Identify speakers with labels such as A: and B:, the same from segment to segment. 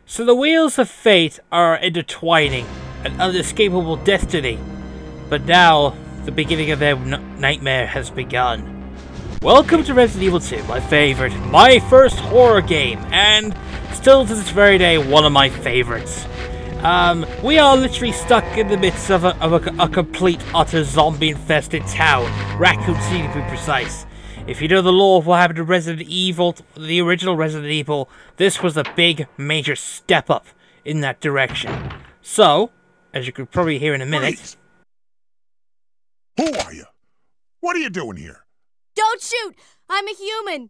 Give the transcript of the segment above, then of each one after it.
A: So the wheels of fate are intertwining, an unescapable destiny. But now, the beginning of their nightmare has begun. Welcome to Resident Evil 2, my first horror game, and still to this very day, one of my favorites. We are literally stuck in the midst of a complete, utter zombie-infested town, Raccoon City to be precise. If you know the lore of what happened to Resident Evil, the original Resident Evil, this was a big, major step up in that direction. So, as you could probably hear in a minute...
B: Please. Who are you? What are you doing here?
C: Don't shoot! I'm a human!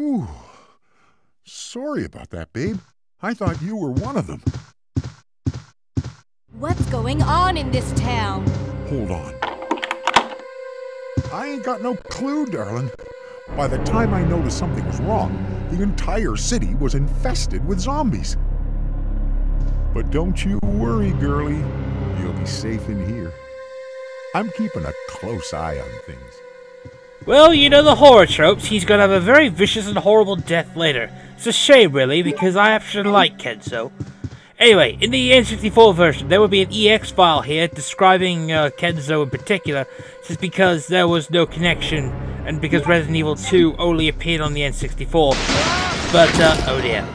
B: Ooh. Sorry about that, babe. I thought you were one of them.
C: What's going on in this town?
B: Hold on. I ain't got no clue, darling. By the time I noticed something was wrong, the entire city was infested with zombies. But don't you worry, girlie. You'll be safe in here. I'm keeping a close eye on things.
A: Well, you know the horror tropes. He's gonna have a very vicious and horrible death later. It's a shame, really, because I actually like Kenzo. Anyway, in the N64 version, there will be an EX file here describing Kenzo in particular, just because there was no connection, and because Resident Evil 2 only appeared on the N64. But, oh dear.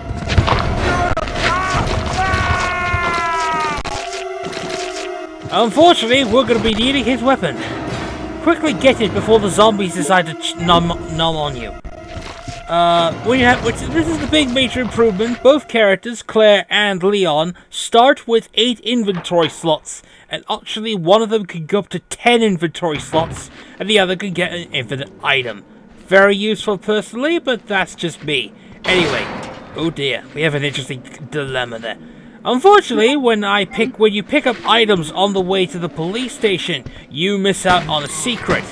A: Unfortunately, we're going to be needing his weapon. Quickly get it before the zombies decide to nom on you. This is the big major improvement. Both characters, Claire and Leon, start with 8 inventory slots, and actually one of them can go up to 10 inventory slots, and the other can get an infinite item. Very useful personally, but that's just me. Anyway, oh dear, we have an interesting dilemma there. Unfortunately, when you pick up items on the way to the police station, you miss out on a secret.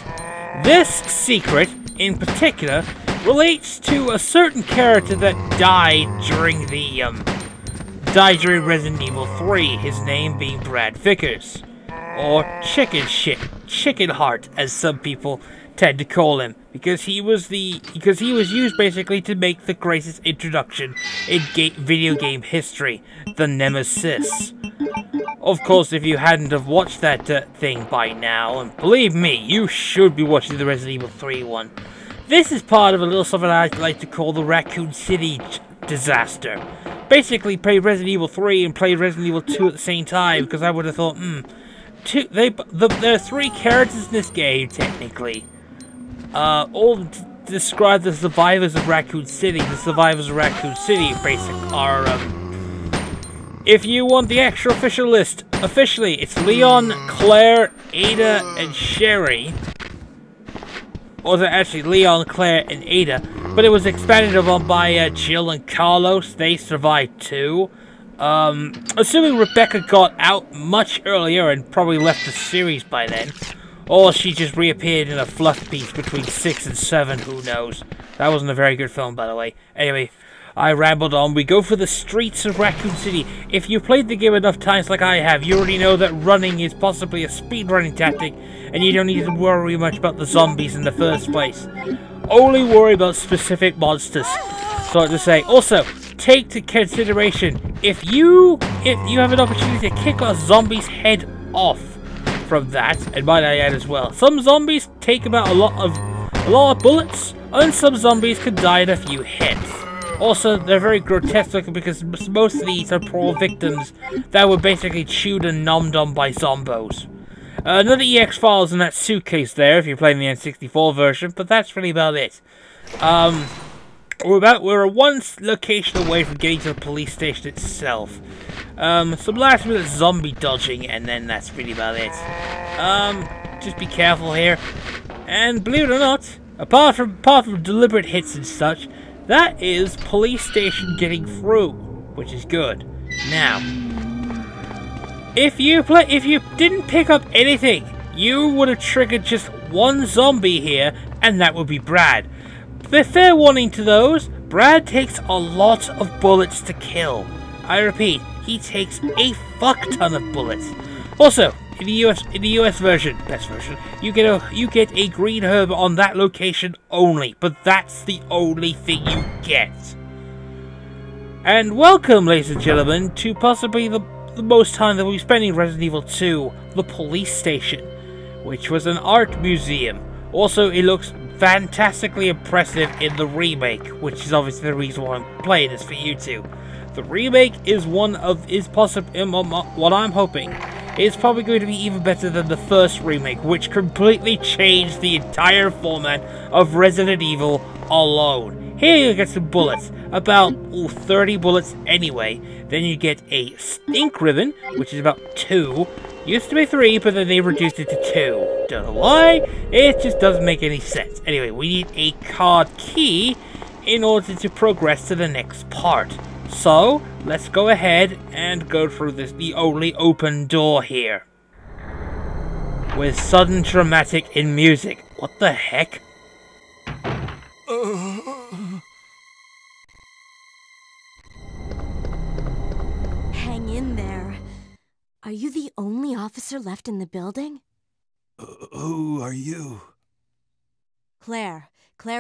A: This secret, in particular, relates to a certain character that died during Resident Evil 3, his name being Brad Vickers. Or Chicken Heart, as some people tend to call him, because he was used basically to make the greatest introduction in video game history, the Nemesis. Of course, if you hadn't have watched that thing by now, and believe me, you should be watching the Resident Evil 3 one. This is part of a little something I like to call the Raccoon City disaster. Basically, played Resident Evil 3 and played Resident Evil 2 at the same time, because I would have thought, there are 3 characters in this game, technically. All describe the survivors of Raccoon City. The survivors of Raccoon City, basically, are, if you want the actual official list, officially, it's Leon, Claire, Ada, and Sherry. Or is it actually Leon, Claire, and Ada? But it was expanded upon by Jill and Carlos. They survived too. Assuming Rebecca got out much earlier and probably left the series by then. Or she just reappeared in a fluff piece between 6 and 7, who knows. That wasn't a very good film, by the way. Anyway, I rambled on. We go for the streets of Raccoon City. If you've played the game enough times like I have, you already know that running is possibly a speedrunning tactic, and you don't need to worry much about the zombies in the first place. Only worry about specific monsters, so to say. Also, take to consideration, if you have an opportunity to kick a zombie's head off from that, and might I add as well, some zombies take about a lot of bullets, and some zombies can die in a few hits. Also, they're very grotesque looking because most of these are poor victims that were basically chewed and nommed on by zombos. Another EX file is in that suitcase there if you're playing the N64 version, but that's really about it. We're one location away from getting to the police station itself. Some last minute zombie dodging, and then that's really about it. Just be careful here. And believe it or not, apart from deliberate hits and such, that is police station getting through, which is good. Now, if you didn't pick up anything, you would have triggered just one zombie here, and that would be Brad. But fair warning to those, Brad takes a lot of bullets to kill. I repeat, he takes a fuck ton of bullets. Also, in the US version, best version, you get a green herb on that location only, but that's the only thing you get. And welcome, ladies and gentlemen, to possibly the most time that we'll be spending in Resident Evil 2, the police station, which was an art museum. Also, it looks fantastically impressive in the remake, which is obviously the reason why I'm playing this for you two. The remake is what I'm hoping is probably going to be even better than the first remake, which completely changed the entire format of Resident Evil alone. Here you get some bullets, about 30 bullets anyway. Then you get a stink ribbon, which is about 2. Used to be 3, but then they reduced it to 2. Don't know why, it just doesn't make any sense. Anyway, we need a card key in order to progress to the next part. So, let's go ahead and go through the only open door here. With sudden dramatic in music. What the heck?
C: Hang in there. Are you the only officer left in the building?
D: Who are you?
C: Claire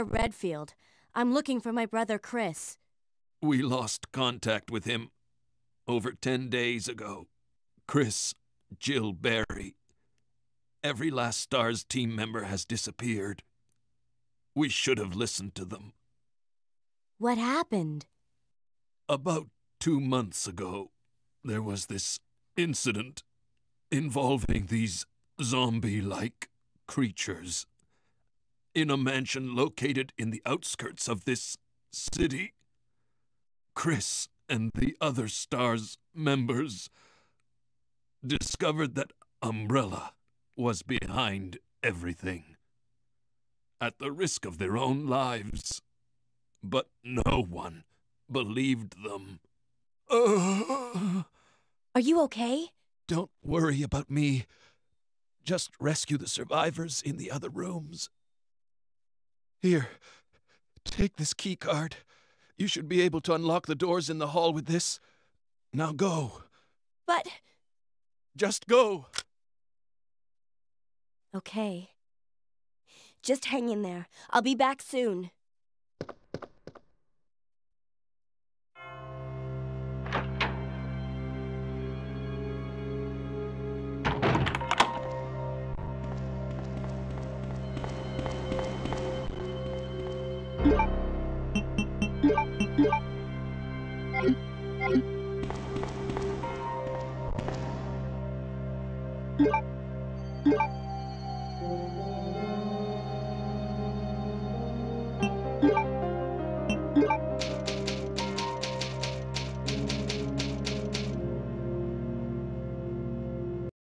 C: Redfield. I'm looking for my brother Chris.
D: We lost contact with him over 10 days ago. Chris, Jill Barry. Every last STARS team member has disappeared. We should have listened to them.
C: What happened?
D: About 2 months ago, there was this incident involving these zombie-like creatures in a mansion located in the outskirts of this city. Chris and the other STARS members discovered that Umbrella was behind everything, at the risk of their own lives. But no one believed them.
C: Are you okay?
D: Don't worry about me. Just rescue the survivors in the other rooms. Here, take this key card. You should be able to unlock the doors in the hall with this. Now go.
C: But...
D: Just go.
C: Okay. Just hang in there. I'll be back soon.